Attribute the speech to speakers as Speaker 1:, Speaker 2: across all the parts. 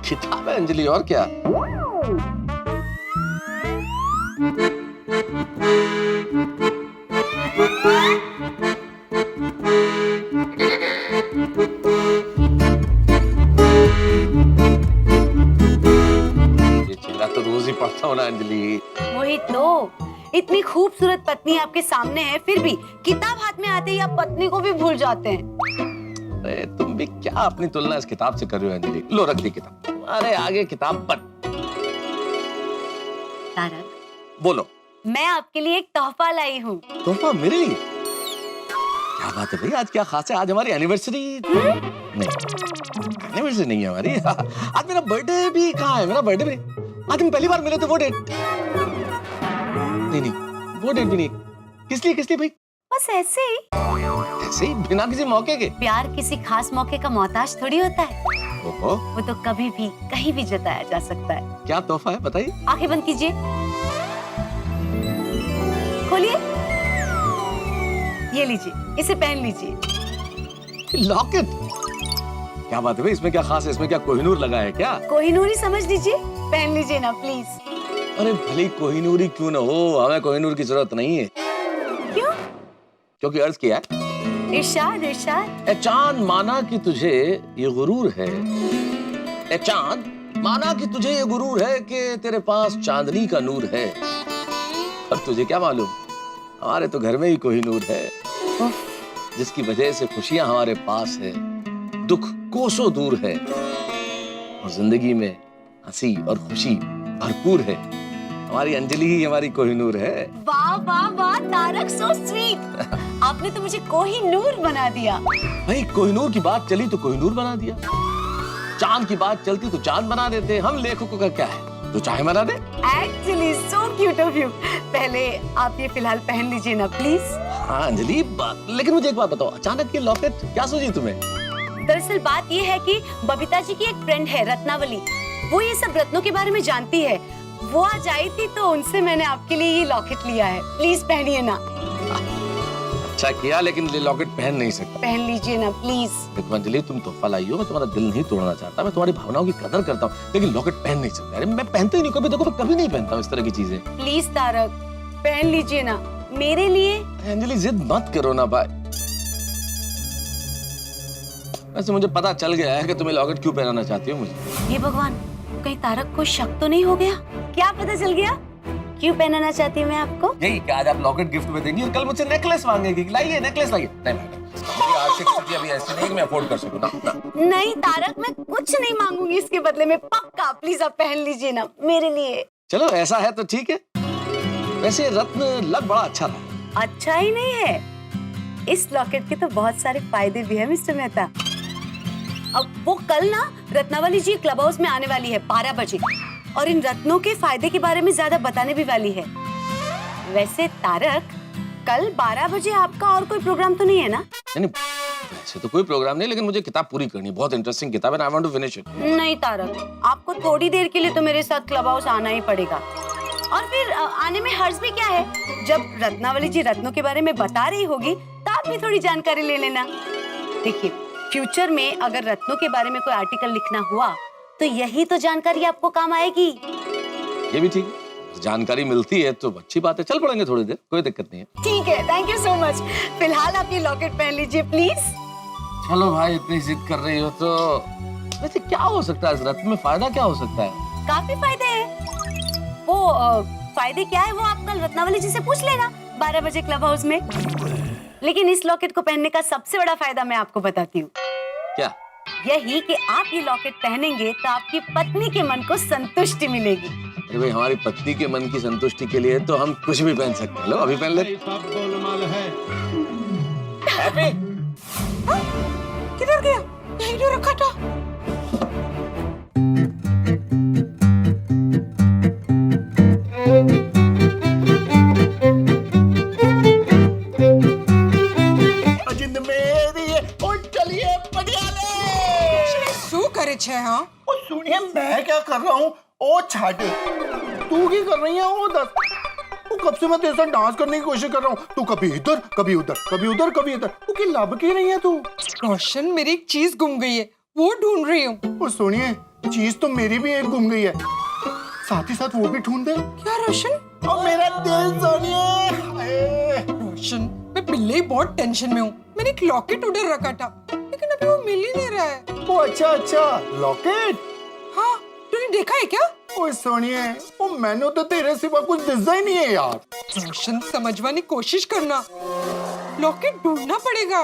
Speaker 1: किताब है अंजलि, और क्या। ये चेहरा तो रोज ही पढ़ता हूँ ना अंजलि।
Speaker 2: वही तो, इतनी खूबसूरत पत्नी आपके सामने है, फिर भी किताब हाथ में आते ही आप पत्नी को भी भूल जाते हैं।
Speaker 1: अरे तुम भी क्या अपनी तुलना इस किताब से कर रही हो अंजलि। लो रख दी किताब, अरे आगे किताब पढ़।
Speaker 2: तारक,
Speaker 1: बोलो।
Speaker 2: मैं आपके लिए एक तोहफा लाई हूँ।
Speaker 1: तोहफा मेरे लिए? क्या बात है भाई, आज क्या खास है? आज हमारी एनिवर्सरी नहीं, एनिवर्सरी नहीं है हमारी। आज मेरा बर्थडे भी कहाँ है? मेरा बर्थडे भी नहीं। आज हम पहली बार मिले थे, वो डेट नहीं, वो डेट भी नहीं। किस लिए भाई?
Speaker 2: बस ऐसे ही।
Speaker 1: ऐसे ही, बिना किसी मौके के?
Speaker 2: प्यार किसी खास मौके का मोहताज थोड़ी होता है।
Speaker 1: ओहो,
Speaker 2: वो तो कभी भी कहीं भी जताया जा सकता है।
Speaker 1: क्या तोहफा है बताइए?
Speaker 2: आंखें बंद कीजिए, खोलिए, ये लीजिए, इसे पहन लीजिए।
Speaker 1: लॉकेट? क्या बात है भाई, इसमें क्या खास है? इसमें क्या कोहिनूर लगा है क्या?
Speaker 2: कोहिनूर ही समझ लीजिए, पहन लीजिए ना प्लीज।
Speaker 1: अरे भले कोहिनूर ही क्यों ना हो, हमें कोहिनूर की जरूरत नहीं है।
Speaker 2: क्यों?
Speaker 1: क्योंकि अर्ज किया है।
Speaker 2: इरशाद इरशाद।
Speaker 1: ए चांद माना कि तुझे ये गुरूर है, ए चांद माना कि तुझे ये गुरूर है कि तेरे पास चांदनी का नूर है। और तुझे क्या मालूम, हमारे तो घर में ही कोहिनूर है, जिसकी वजह से खुशियां हमारे पास है, दुख कोसों दूर है, और जिंदगी में हंसी और खुशी भरपूर है। हमारी अंजलि ही हमारी कोहिनूर है।
Speaker 2: वाह वाह वाह तारक, सो स्वीट। आपने तो मुझे कोहिनूर बना दिया।
Speaker 1: भाई कोहिनूर की बात चली तो कोहिनूर बना दिया, चांद की बात चलती तो चांद बना देते। हम लेखकों का क्या है, तो चाहे बना दे।
Speaker 2: Actually so cute of you. पहले आप ये फिलहाल पहन लीजिए ना प्लीज।
Speaker 1: हाँ अंजलि, लेकिन मुझे एक बात बताओ, अचानक ये लॉकेट क्या सूझी तुम्हें?
Speaker 2: दरअसल बात ये है कि बबीता जी की एक फ्रेंड है रत्नावली, वो ये सब रत्नों के बारे में जानती है। वो आज आई थी तो उनसे मैंने आपके लिए ये लॉकेट लिया है, प्लीज पहनिए ना।
Speaker 1: अच्छा किया, लेकिन ये लॉकेट पहन नहीं सकता।
Speaker 2: पहन लीजिए ना प्लीज।
Speaker 1: देखो अंजलि, तुम तोहफा लाई हो, मैं तुम्हारा दिल नहीं तोड़ना चाहता, मैं तुम्हारी भावनाओं की कदर करता हूँ, लेकिन लॉकेट पहन नहीं सकता। अरे मैं पहनता ही नहीं, कभी देखो मैं कभी नहीं पहनता हूँ इस तरह की चीजें।
Speaker 2: प्लीज तारक, पहन लीजिए ना मेरे लिए।
Speaker 1: अंजलि जिद मत करो ना भाई। वैसे मुझे पता चल गया है कि तुम्हें लॉकेट क्यों पहनाना चाहती हो मुझे।
Speaker 2: ये भगवान, कहीं तारक को शक तो नहीं हो गया? क्या पता चल गया क्यों पहनाना चाहती हूँ मैं आपको?
Speaker 1: यही कि आज आप लॉकेट गिफ्ट में देंगी और कल मुझसे नेकलेस मांगेगी, लाइए नेकलेस लाइए। नहीं मैडम, आर्थिक स्थिति अभी ऐसी नहीं कि मैं अफोर्ड कर सकूं ना।
Speaker 2: नहीं तारक, मैं कुछ नहीं मांगूंगी इसके बदले में, पक्का। प्लीज आप पहन लीजिए ना मेरे लिए।
Speaker 1: चलो ऐसा है तो ठीक है। वैसे रत्न लग बड़ा अच्छा रहा।
Speaker 2: अच्छा ही नहीं है, इस लॉकेट के तो बहुत सारे फायदे भी है मिस्टर मेहता। अब वो कल ना रत्नावली जी क्लब हाउस में आने वाली है 12 बजे, और इन रत्नों के फायदे के बारे में ज्यादा बताने भी वाली है। वैसे तारक, कल 12 बजे आपका और कोई प्रोग्राम तो नहीं है ना?
Speaker 1: नहीं, वैसे तो कोई प्रोग्राम नहीं, लेकिन मुझे किताब पूरी करनी है, बहुत इंटरेस्टिंग किताब है, I want to finish it.
Speaker 2: नहीं तारक, आपको थोड़ी देर के लिए तो मेरे साथ क्लब हाउस आना ही पड़ेगा। और फिर आने में हर्ज भी क्या है, जब रत्नावली जी रत्नों के बारे में बता रही होगी तो आप भी थोड़ी जानकारी ले लेना। देखिए, फ्यूचर में अगर रत्नों के बारे में कोई आर्टिकल लिखना हुआ तो यही तो जानकारी आपको काम आएगी।
Speaker 1: ये भी ठीक है, जानकारी मिलती है तो अच्छी बात है। चल पड़ेंगे थोड़ी देर, कोई दिक्कत नहीं है।
Speaker 2: ठीक है, थैंक यू सो मच। फिलहाल आप ये लॉकेट पहन लीजिए प्लीज।
Speaker 1: चलो भाई, इतनी जिद कर रही हो तो वैसे क्या हो सकता है इस रत्न में? फायदा क्या हो सकता है?
Speaker 2: काफी फायदे हैं। वो फायदे क्या है वो आप कल रत्नावली जी से पूछ लेना 12 बजे क्लब हाउस में। लेकिन इस लॉकेट को पहनने का सबसे बड़ा फायदा मैं आपको बताती हूँ।
Speaker 1: क्या?
Speaker 2: यही कि आप ये लॉकेट पहनेंगे तो आपकी पत्नी के मन को संतुष्टि मिलेगी।
Speaker 1: अरे भाई, हमारी पत्नी के मन की संतुष्टि के लिए तो हम कुछ भी पहन सकते हैं। लो अभी पहन ले। हैप्पी
Speaker 2: किधर गया? यहीं तो रखा था।
Speaker 1: जिंद मेरी है, और चलिए पटियाले।
Speaker 3: शू करे छे? हाँ
Speaker 4: ओ सुनिए, मैं क्या कर रहा हूँ? ओ छाटे, तू की कर रही है? ओ दस, तू कब से मैं तेरे साथ डांस करने की कोशिश कर रहा हूँ, तू कभी इधर कभी उधर, कभी उधर कभी इधर। तू की लब की रही है तू?
Speaker 3: रोशन, मेरी एक चीज गुम गई है, वो ढूंढ रही हूँ।
Speaker 4: ओ सुनिए, चीज तो मेरी भी एक गुम गई है, साथ ही साथ वो भी ढूंढ दे।
Speaker 3: क्या रोशन?
Speaker 4: और मेरा दिल सोनिए। हाय।
Speaker 3: रोशन, मैं पहले ही बहुत टेंशन में हूँ। मैंने एक लॉकेट उधर रखा था, लेकिन अभी वो मिल ही नहीं रहा है।
Speaker 4: ओ अच्छा, लॉकेट।
Speaker 3: हाँ, तूने देखा है क्या?
Speaker 4: ओए सोनिए, वो मैंने तो तेरे सिवा कुछ दिखता ही नहीं है यार।
Speaker 3: रोशन, समझवाने की कोशिश करना, लॉकेट ढूंढना पड़ेगा।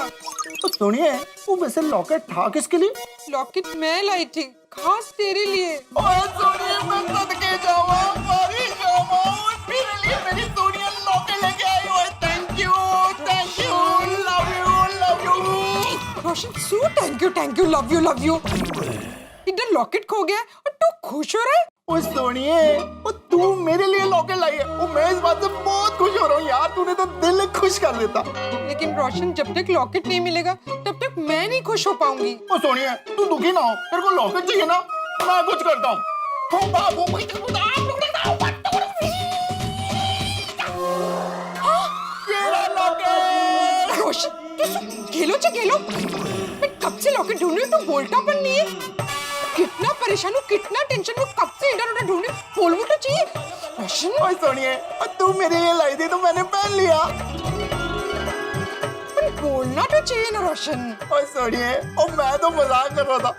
Speaker 4: तो सुनिए, वो वैसे लॉकेट था किसके लिए?
Speaker 3: लॉकेट मैं लाई थी, खास तेरे लिए।
Speaker 4: ओए सोनिए, मैं सदके जाऊँ, मरी जाऊँ, मेरे लिए मेरी सोनिया लॉकेट लेके आई। ओए thank you, love you.
Speaker 3: Roshan, so thank you, love you. इधर लॉकेट खो गया और तू खुश हो रहा है?
Speaker 4: ओए सोनिए, वो तू मेरे लिए लॉकेट लाई है, वो मैं इस बात से बहुत खुश हो रहा हूँ यार। तूने तो दिल खुश कर देता।
Speaker 3: लेकिन रोशन, जब तक लॉकेट नहीं मिलेगा तब तक मैं नहीं खुश हो पाऊंगी।
Speaker 4: ओ सोनिए, तू दुखी ना हो, तेरे को लॉकेट चाहिए ना, मैं कुछ करता हूँ।
Speaker 3: रोशन, तू खेलो। मैं कब से लॉकेट ढूंढ रही हूँ, तू बोलता पर नहीं है। कितना परेशान हूँ, कितना टेंशन हूँ, कब से इधर उधर ढूंढ रही हूँ, बोलना तो चाहिए। रोशन,
Speaker 4: ओए सोनिए, तू मेरे लिए लाई थी तो मैंने पहन लिया।
Speaker 3: बोलना तो चाहिए ना रोशन।
Speaker 4: ओए सोनिए, और मैं तो मजाक कर रहा था,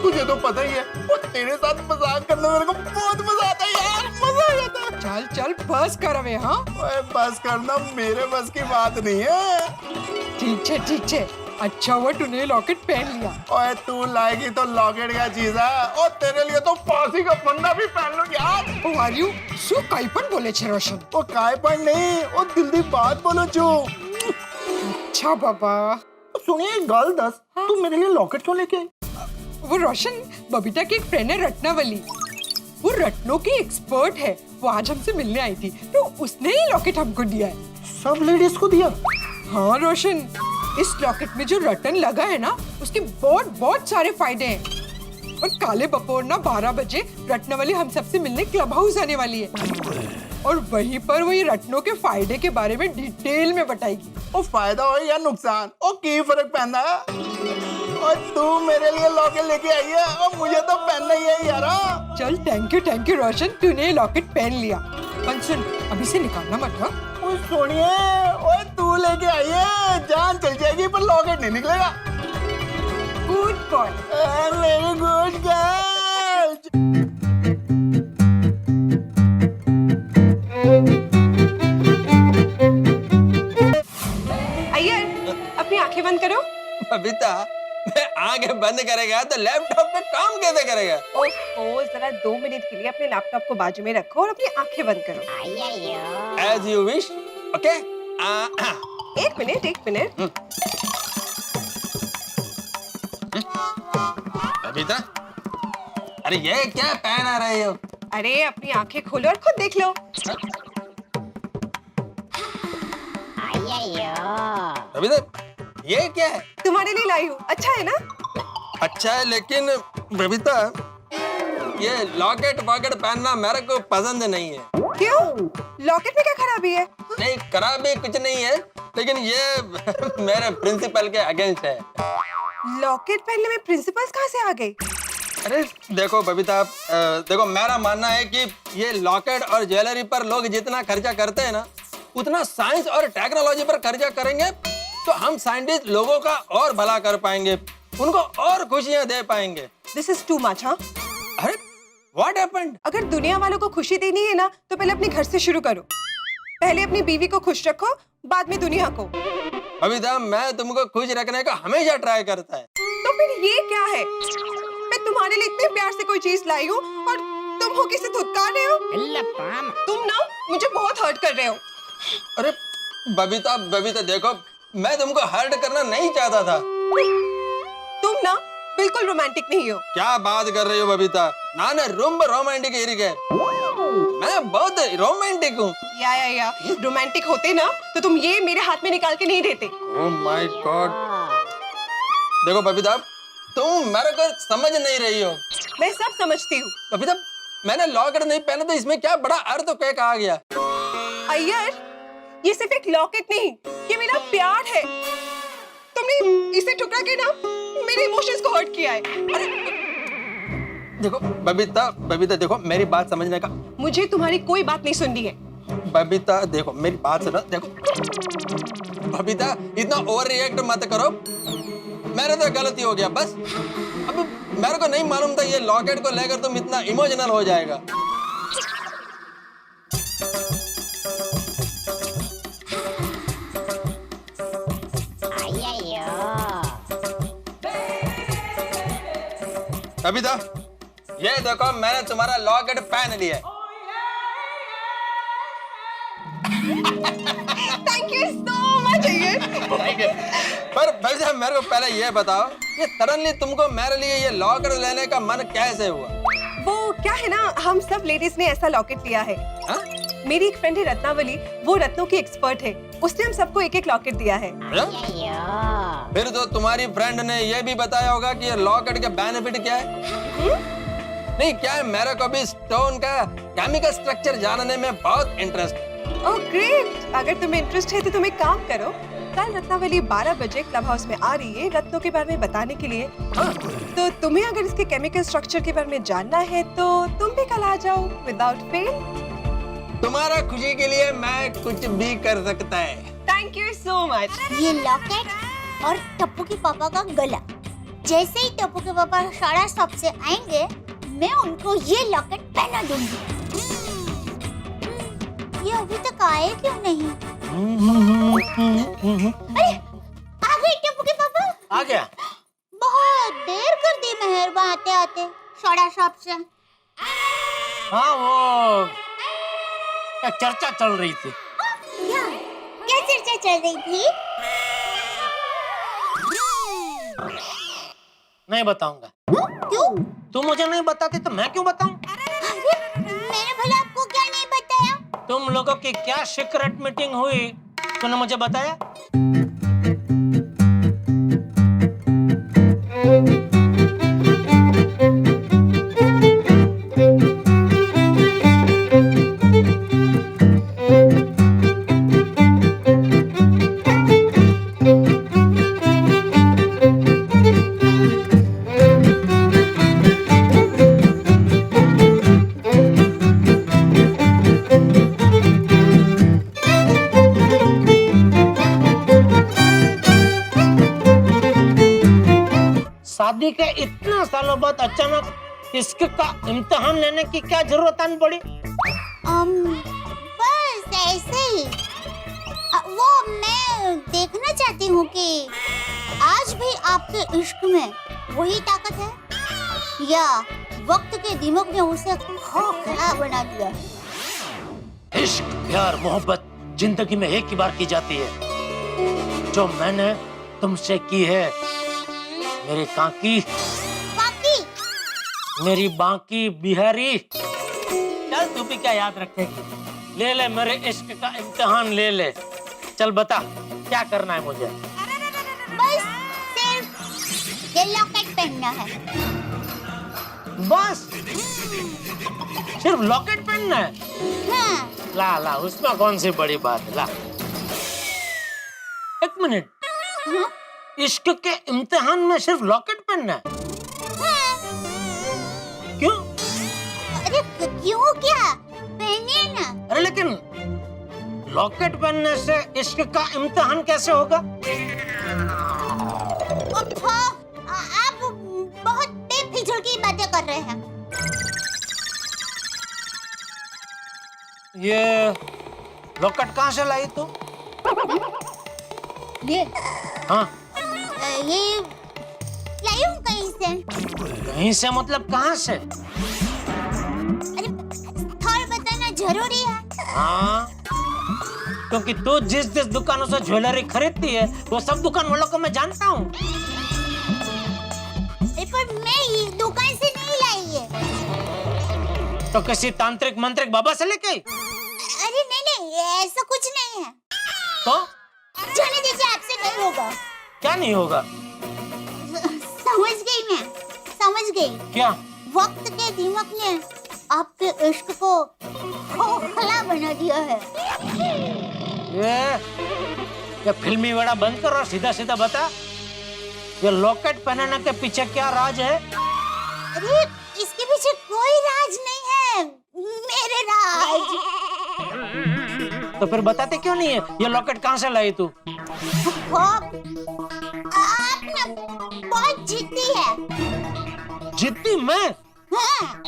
Speaker 4: तुझे तो पता ही है, वो तेरे साथ मजाक करने में मेरे को बहुत मजा आता है यार, मजा आ जाता है।
Speaker 3: चल बस कर अबे। हाँ,
Speaker 4: ओए बस करना मेरे बस की बात नहीं है।
Speaker 3: ठीक है। अच्छा हुआ तूने लॉकेट पहन लिया।
Speaker 4: ओए तू लाएगी तो लॉकेट क्या चीज है, और तेरे लिए तो फांसी का फंदा भी पहन लो यार।
Speaker 3: ओ आर यू सो काइपन बोले छे रोशन।
Speaker 4: वो कायपन नहीं, वो दिल दी बात बोलो छू।
Speaker 3: अच्छा बाबा।
Speaker 4: सुनिए, एक गल दस, तू मेरे लिए लॉकेट क्यों लेके आई?
Speaker 3: वो रोशन, बबीता की एक फ्रेंड है रत्नावली, वो रत्नों की एक्सपर्ट है। वो आज हमसे मिलने आई थी, तो उसने ही लॉकेट हमको दिया है।
Speaker 4: सब लेडीज को दिया?
Speaker 3: हाँ रोशन, इस लॉकेट में जो रतन लगा है ना, उसके बहुत सारे फायदे हैं। और काले बपोर ना 12 बजे रत्नावली हम सबसे मिलने क्लब हाउस आने वाली है, और वहीं पर वही रत्नों के फायदे के बारे में डिटेल में बताएगी।
Speaker 4: वो फायदा हो या नुकसान, वो की फर्क पहनता है। और तू मेरे लिए लॉकेट लेके आई है, और मुझे तो पहनना ही है यार।
Speaker 3: चल थैंक यू रोशन, तूने ये लॉकेट पहन लिया। पर सुन, अभी से निकालना मत। हाँ,
Speaker 4: ओए सोनिए, ओए तू लेके आई है, जान चल जाएगी पर लॉकेट नहीं निकलेगा।
Speaker 3: Good boy.
Speaker 4: मेरी गुड गर्ल।
Speaker 3: अय्यर, अपनी आंखें बंद करो।
Speaker 1: बबीता, मैं आंखें बंद करेगा तो लैपटॉप पे काम कैसे करेगा?
Speaker 3: ओह, जरा 2 मिनट के लिए अपने लैपटॉप को बाजू में रखो और अपनी आंखें बंद करो।
Speaker 1: As you wish. Okay?
Speaker 3: 1 minute.
Speaker 1: Babita, अरे ये क्या पहना रही हो?
Speaker 3: अरे अपनी आंखें खोलो और खुद देख लो।
Speaker 1: बबीता, ये क्या है?
Speaker 3: तुम्हारे लिए लाई हूँ, अच्छा है ना?
Speaker 1: अच्छा है, लेकिन बबीता, ये लॉकेट वॉकेट पहनना मेरे को पसंद नहीं है।
Speaker 3: क्यों? लॉकेट में क्या खराबी है?
Speaker 1: नहीं, खराबी कुछ नहीं है, लेकिन ये मेरे प्रिंसिपल के अगेंस्ट है।
Speaker 3: लॉकेट पहनने में प्रिंसिपल्स कहाँ से आ गए?
Speaker 1: अरे देखो बबीता, देखो मेरा मानना है कि ये लॉकेट और ज्वेलरी पर लोग जितना खर्चा करते हैं ना, उतना साइंस और टेक्नोलॉजी पर खर्चा करेंगे तो हम साइंटिस्ट लोगों का और भला कर पाएंगे, उनको और खुशियां दे पाएंगे।
Speaker 3: This is too much. हाँ,
Speaker 1: अरे व्हाट हैपेंड?
Speaker 3: अगर दुनिया वालों को खुशी देनी है ना, तो पहले अपने घर से शुरू करो। पहले अपनी बीवी को खुश रखो, बाद में दुनिया को।
Speaker 1: बबीता, मैं तुमको खुश रखने का हमेशा ट्राई करता है।
Speaker 3: तो फिर ये क्या है? मैं तुम्हारे लिए इतने प्यार से कोई चीज लाई हूँ और तुम हो किसे धुतकार रहे हो? तुम ना मुझे बहुत हर्ट कर रहे हो।
Speaker 1: अरे बबीता देखो, मैं तुमको हर्ट करना नहीं चाहता था।
Speaker 3: तुम ना बिल्कुल रोमांटिक नहीं हो।
Speaker 1: क्या बात कर रही हो बबीता? नाने रूम रोमांटिक है, मैं बहुत रोमांटिक हूँ।
Speaker 3: या रोमांटिक होते ना तो तुम ये मेरे हाथ में निकाल के नहीं देते।
Speaker 1: Oh my God. देखो बबीता, तुम मेरे को समझ नहीं रही हो।
Speaker 3: मैं सब समझती हूँ।
Speaker 1: बबीता, मैंने लॉकेट नहीं पहना तो इसमें क्या बड़ा अर्थ क्या कहा गया?
Speaker 3: अय्यर, ये सिर्फ एक लॉकेट नहीं, ये मेरा प्यार है। तुमने इसे ठुकरा के ना मेरे इमोशंस को हर्ट किया है।
Speaker 5: देखो बबीता, बबीता देखो मेरी बात समझने का।
Speaker 3: मुझे तुम्हारी कोई बात नहीं सुननी है।
Speaker 5: बबीता देखो मेरी बात सुनो, देखो बबीता इतना ओवर रिएक्ट मत करो, मेरे तो गलती हो गया बस। अब मेरे को नहीं मालूम था ये लॉकेट को लेकर तुम इतना इमोशनल हो जाएगा। बबीता ये देखो मैंने तुम्हारा लॉकेट पहन लिया है।
Speaker 3: Thank you so much Iyer.
Speaker 5: पर बबीता मेरे को पहले ये बताओ, ये सडनली तुमको मेरे लिए ये लॉकेट लेने का मन कैसे हुआ?
Speaker 3: वो क्या है ना, हम सब लेडीज ने ऐसा लॉकेट लिया है।
Speaker 5: हा?
Speaker 3: मेरी एक फ्रेंड है रत्नावली, वो रत्नों की एक्सपर्ट है, उसने हम सबको एक एक लॉकेट दिया है।
Speaker 5: फिर तो तुम्हारी फ्रेंड ने ये भी बताया होगा कि ये लॉकेट के बेनिफिट क्या है? नहीं क्या है, मेरे को भी स्टोन का केमिकल स्ट्रक्चर जानने में बहुत इंटरेस्ट है।
Speaker 3: ओह ग्रेट, अगर तुम्हें इंटरेस्ट है तो तुम एक काम करो, कल रत्नावली 12 बजे क्लब हाउस में आ रही है रत्नों के बारे में बताने के लिए। तो तुम्हें अगर इसके केमिकल स्ट्रक्चर के बारे में जानना है तो तुम भी कल आ जाओ विदाउट फेल।
Speaker 5: तुम्हारा खुशी के लिए मैं कुछ भी कर सकता है।
Speaker 3: Thank you so much.
Speaker 6: ये लॉकेट और टप्पू के पापा का गला, जैसे ही टप्पू के पापा सारा शॉप से आएंगे मैं उनको ये लॉकेट पहना दूंगी। ये अभी तक आए क्यों नहीं? अरे आ गए टप्पू के पापा।
Speaker 1: आ गया।
Speaker 6: बहुत देर कर दी मेहरबान आते आते सारा शॉप से।
Speaker 1: हाँ वो क्या चर्चा चल रही थी।
Speaker 6: क्या चर्चा चल रही थी?
Speaker 1: नहीं बताऊंगा।
Speaker 6: क्यों?
Speaker 1: तुम मुझे नहीं बताती तो मैं क्यों बताऊं?
Speaker 6: अरे मैंने भला आपको क्या नहीं बताया?
Speaker 1: तुम लोगों की क्या सीक्रेट मीटिंग हुई तूने मुझे बताया? शादी के इतना सालों बाद अचानक इश्क का इम्तिहान लेने की क्या जरूरत आनी पड़ी?
Speaker 6: बस ऐसे ही। वो मैं देखना चाहती हूँ कि आज भी आपके इश्क में वही ताकत है या वक्त के दिमाग ने उसे खोखला बना दिया है।
Speaker 1: इश्क, प्यार, मोहब्बत जिंदगी में एक ही बार की जाती है, जो मैंने तुमसे की है मेरी काकी, मेरी बाकी बिहारी। चल तू भी क्या याद रखेगी, ले ले मेरे इश्क का इम्तिहान ले ले। चल बता क्या करना है मुझे?
Speaker 6: बस सिर्फ ये लॉकेट पहनना है।
Speaker 1: बस सिर्फ लॉकेट पहनना है?
Speaker 6: हाँ।
Speaker 1: ला ला, उसमें कौन सी बड़ी बात है, ला। एक मिनट,
Speaker 6: हाँ?
Speaker 1: इश्क के इम्तिहान में सिर्फ लॉकेट पहनना है?
Speaker 6: हाँ।
Speaker 1: क्यों?
Speaker 6: अरे क्यों क्या? पहनिए ना।
Speaker 1: अरे लेकिन लॉकेट पहनने से इश्क का इम्तिहान कैसे होगा?
Speaker 6: आप बहुत बेफिजूल की बातें कर रहे हैं।
Speaker 1: ये लॉकेट कहाँ से लाई तू?
Speaker 6: ये
Speaker 1: हाँ,
Speaker 6: ये लाई हूँ कहीं से।
Speaker 1: कहीं से मतलब कहाँ से?
Speaker 6: अरे थोड़ा बताना जरूरी है।
Speaker 1: हाँ, क्योंकि तू जिस जिस दुकानों से ज्वेलरी खरीदती है वो सब दुकान वालों को मैं जानता हूँ।
Speaker 6: पर मैं ये दुकान से नहीं लाई है।
Speaker 1: तो किसी तांत्रिक मंत्रिक बाबा से लेके आई?
Speaker 6: अरे नहीं, ऐसा कुछ नहीं है।
Speaker 1: तो
Speaker 6: जाने दीजिए, आपसे नहीं होगा।
Speaker 1: क्या नहीं होगा?
Speaker 6: समझ गई मैं, समझ गई।
Speaker 1: क्या?
Speaker 6: वक्त के दिमाग ने आपके इश्क को खोखला बना दिया है।
Speaker 1: ये फिल्मी वाला बंद कर और सीधा सीधा बता, ये लॉकेट पहनाने के पीछे क्या राज है?
Speaker 6: अरे इसके भी मुझे कोई राज नहीं है, मेरे राज।
Speaker 7: तो फिर बताते क्यों नहीं है ये लॉकेट कहाँ से लाई तू?
Speaker 6: आप ना बहुत जिद्दी है।
Speaker 7: जिद्दी मैं?
Speaker 6: हाँ,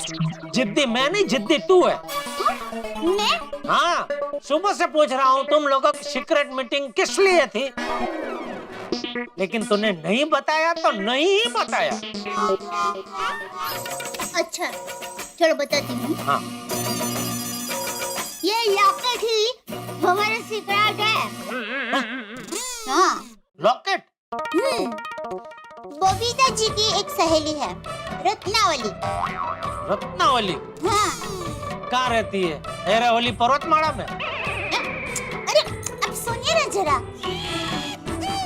Speaker 7: जिद्दी मैं नहीं, जिद्दी तू है।
Speaker 6: मैं
Speaker 7: हाँ, सुबह से पूछ रहा हूँ तुम लोगों की सीक्रेट मीटिंग किस लिए थी, लेकिन तूने नहीं बताया तो नहीं बताया।
Speaker 6: अच्छा चलो बताती हूँ।
Speaker 7: हाँ,
Speaker 6: ये लॉकेट ही हमारा सीक्रेट है। हाँ,
Speaker 7: लॉकेट?
Speaker 6: बबीता जी की एक सहेली है, रत्नावली।
Speaker 7: रत्नावली
Speaker 6: हाँ,
Speaker 7: कहाँ रहती है? एरावली पर्वतमाला में?
Speaker 6: अरे अब सुनिए ना जरा।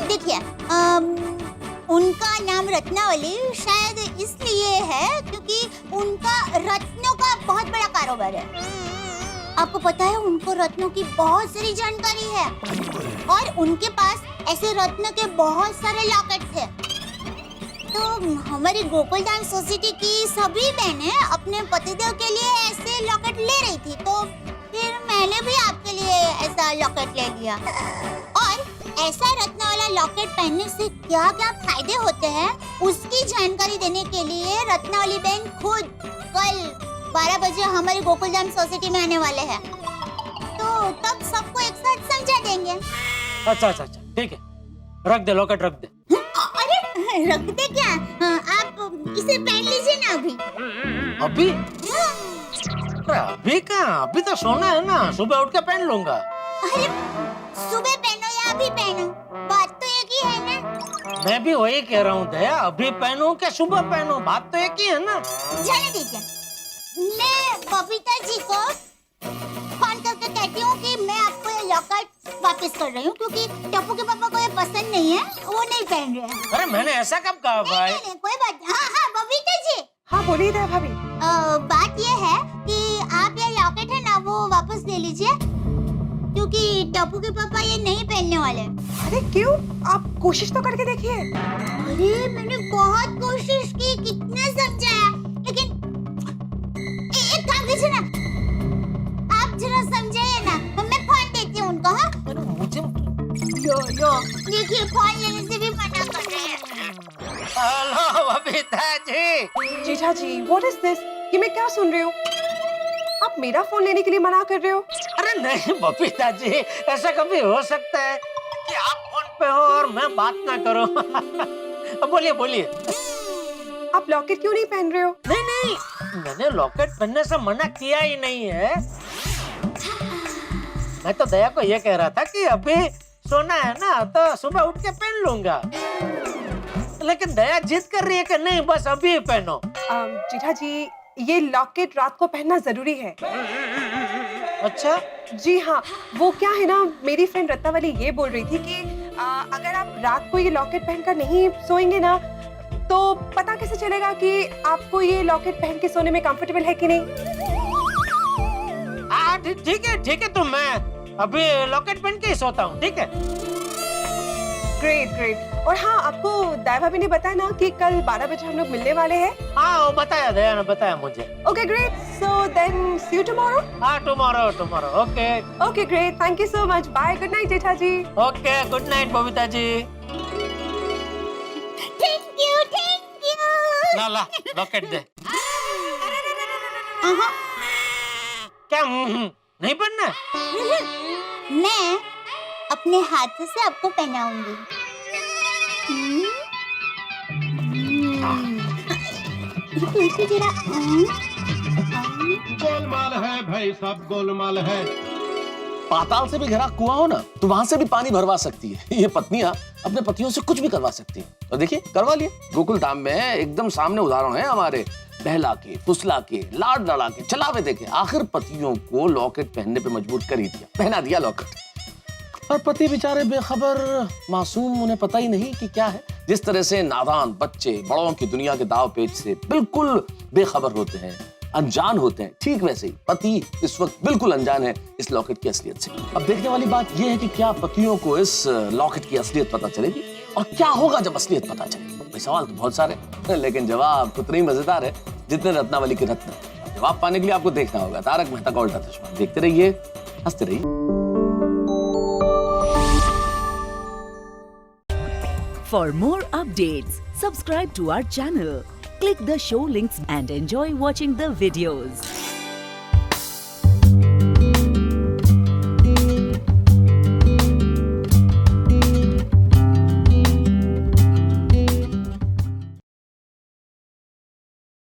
Speaker 6: देखिए, उनका नाम रत्नावली शायद इसलिए है क्योंकि उनका रत्नों का बहुत बड़ा कारोबार है। आपको पता है उनको रत्नों की बहुत सारी जानकारी है और उनके पास ऐसे रत्न के बहुत सारे लॉकेट थे। तो हमारी गोकुलधाम सोसाइटी की सभी बहनें अपने पतिदेव के लिए ऐसे लॉकेट ले रही थी, तो फिर मैंने भी आपके लिए ऐसा लॉकेट ले लिया। और ऐसा रत्न वाला लॉकेट पहनने से क्या क्या फायदे होते हैं उसकी जानकारी देने के लिए रत्नावली बहन खुद कल 12 बजे हमारी गोकुलधाम सोसाइटी में आने वाले हैं, तो तब सबको एक साथ समझा देंगे।
Speaker 7: अच्छा अच्छा अच्छा, ठीक है, रख दे लॉकेट, रख दे।
Speaker 6: अरे रख दे क्या? आप इसे पहन लीजिए ना अभी।
Speaker 7: अभी? अरे अभी कहाँ, अभी तो सोना है ना, सुबह उठ के पहन लूंगा।
Speaker 6: अरे सुबह पहनो या अभी पहनो, बात तो एक ही है ना।
Speaker 7: मैं भी वही कह रहा हूँ दया, अभी पहनूं क्या सुबह पहनूं, बात तो एक ही है ना।
Speaker 6: जाने दीजिए, मैं बबीता जी को फोन करके कहती हूँ कि मैं आपको ये लॉकेट वापस कर रही हूँ क्योंकि टप्पू के पापा को ये पसंद नहीं है, वो नहीं पहन रहे हैं।
Speaker 7: अरे मैंने ऐसा कब कहा भाई?
Speaker 6: नहीं, कोई बात नहीं। हाँ हाँ बबीता जी।
Speaker 3: हाँ बोलिए दया भाभी।
Speaker 6: बात ये है कि आप ये लॉकेट है ना वो वापस ले लीजिए क्योंकि टप्पू के पापा ये नहीं पहनने वाले।
Speaker 3: अरे क्यों? आप कोशिश तो करके देखिए।
Speaker 6: अरे मैंने बहुत कोशिश की, कितना समझाया, लेकिन एक काम कीजिए ना, आप जरा समझाइए ना, मैं फोन देती हूँ उनको। हाँ
Speaker 7: मुझे
Speaker 6: यो देखिए फोन लेने से भी मना कर रहे हैं।
Speaker 7: हेलो बबीता जी।
Speaker 3: जीजा जी, व्हाट इज दिस? ये मैं क्या सुन रही हूँ? आप मेरा फोन लेने के लिए मना कर रहे हो?
Speaker 7: अरे नहीं बबीता जी, ऐसा कभी हो सकता है कि आप फोन पे हो और मैं बात ना करूं? बोलिए बोलिए।
Speaker 3: आप लॉकेट क्यों नहीं पहन रहे हो?
Speaker 7: नहीं नहीं, मैंने लॉकेट पहनने से मना किया ही नहीं है। मैं तो दया को ये कह रहा था कि अभी सोना है ना तो सुबह उठ के पहन लूंगा, लेकिन दया जिद कर रही है कि नहीं बस अभी पहनो।
Speaker 3: जीजा जी, ये लॉकेट रात को पहनना जरूरी है।
Speaker 7: अच्छा
Speaker 3: जी हाँ, वो क्या है ना, मेरी फ्रेंड रत्नावली ये बोल रही थी कि अगर आप रात को ये लॉकेट पहनकर नहीं सोएंगे ना तो पता कैसे चलेगा कि आपको ये लॉकेट पहन के सोने में कंफर्टेबल है कि नहीं।
Speaker 7: ठीक है, तो मैं अभी लॉकेट पहन के ही सोता हूँ, ठीक है?
Speaker 3: Great great. और हाँ, आपको दया भाभी ने बताया ना कि कल 12 बजे हम लोग मिलने वाले हैं।
Speaker 7: हाँ वो बताया, दया ने बताया मुझे।
Speaker 3: Okay great, so then see you tomorrow.
Speaker 7: हाँ tomorrow, okay
Speaker 3: okay great, thank you so much, bye, good night Jetha ji.
Speaker 7: Okay, good night Babita ji.
Speaker 6: Thank you.
Speaker 7: ला लॉकेट दे।
Speaker 6: हाँ,
Speaker 7: क्या नहीं पहनना?
Speaker 6: मैं अपने हाथों से आपको पहनाऊंगी। जरा
Speaker 8: गोलमाल है भाई, सब गोलमाल है।
Speaker 1: पाताल से भी घिरा कुआं हो ना तो वहां से भी पानी भरवा सकती है। ये पत्नियां अपने पतियों से कुछ भी करवा सकती हैं। तो देखिए करवा लिए। गोकुल धाम में एकदम सामने उदाहरण है हमारे, बहला के, फुसला के, लाड लड़ा के, चलावे देके आखिर पतियों को लॉकेट पहनने पे मजबूर कर ही दिया, पहना दिया लॉकेट। और पति बेचारे बेखबर मासूम, उन्हें पता ही नहीं कि क्या है। जिस तरह से नादान बच्चे बड़ों की दुनिया के दाव पेच से बिल्कुल बेखबर होते हैं, अनजान होते हैं, ठीक वैसे ही पति इस वक्त बिल्कुल अनजान है इस लॉकेट की असलियत से। अब देखने वाली बात यह है कि क्या पतियों को इस लॉकेट की असलियत पता चलेगी और क्या होगा जब असलियत पता चलेगी। सवाल तो बहुत सारे, लेकिन जवाब उतना ही मजेदार है जितने रत्नावली के रत्न। जवाब पाने के लिए आपको देखना होगा तारक मेहता का उल्टा चश्मा। देखते रहिए, हंसते रहिए।
Speaker 9: For more updates, subscribe to our channel, click the show links and enjoy watching the videos.